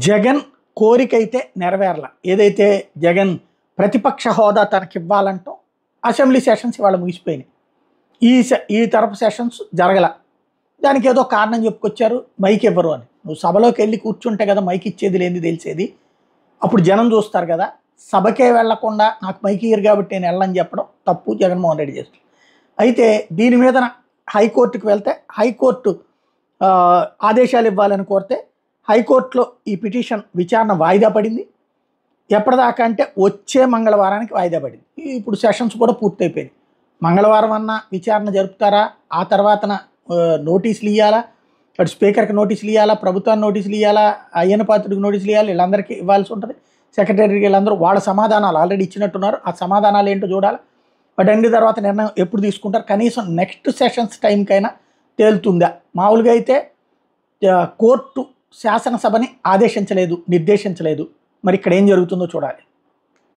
జగన్ కోరికైతే నెరవేరల. ఏదైతే జగన్ ప్రతిపక్ష హోదా తనకివ్వాలంటూ అసెంబ్లీ సెషన్స్ ఇవాళ ముగిసిపోయినాయి. ఈ తరపు సెషన్స్ జరగల. దానికి ఏదో కారణం చెప్పుకొచ్చారు, మైక్ ఇవ్వరు అని. నువ్వు సభలోకి వెళ్ళి కూర్చుంటే కదా మైక్ ఇచ్చేది లేనిది తెలిసేది. అప్పుడు జనం చూస్తారు కదా. సభకే వెళ్లకుండా నాకు మైక్ ఇయ్యరు కాబట్టి నేను వెళ్ళని చెప్పడం తప్పు జగన్మోహన్ రెడ్డి చేస్తారు. అయితే దీని మీద హైకోర్టుకు వెళ్తే హైకోర్టు ఆదేశాలు ఇవ్వాలని కోరితే హైకోర్టులో ఈ పిటిషన్ విచారణ వాయిదా పడింది. ఎప్పటిదాకా అంటే వచ్చే మంగళవారానికి వాయిదా పడింది. ఇప్పుడు సెషన్స్ కూడా పూర్తయిపోయింది. మంగళవారం అన్న విచారణ జరుపుతారా, ఆ తర్వాతన నోటీసులు ఇవ్వాలా, అటు స్పీకర్కి నోటీసులు ఇవ్వాలా, ప్రభుత్వాన్ని నోటీసులు ఇవ్వాలా, అయ్యన్న పాత్రుడికి నోటీసులు ఇవ్వాలి, వీళ్ళందరికీ ఇవ్వాల్సి ఉంటుంది. సెక్రటరీకి వీళ్ళందరూ వాళ్ళ సమాధానాలు ఆల్రెడీ ఇచ్చినట్టున్నారు. ఆ సమాధానాలు ఏంటో చూడాలి. వాటన్ని తర్వాత నిర్ణయం ఎప్పుడు తీసుకుంటారు, కనీసం నెక్స్ట్ సెషన్స్ టైంకైనా తేలుతుందా. మామూలుగా అయితే కోర్టు శాసనసభని ఆదేశించలేదు, నిర్దేశించలేదు. మరి ఇక్కడ ఏం జరుగుతుందో చూడాలి.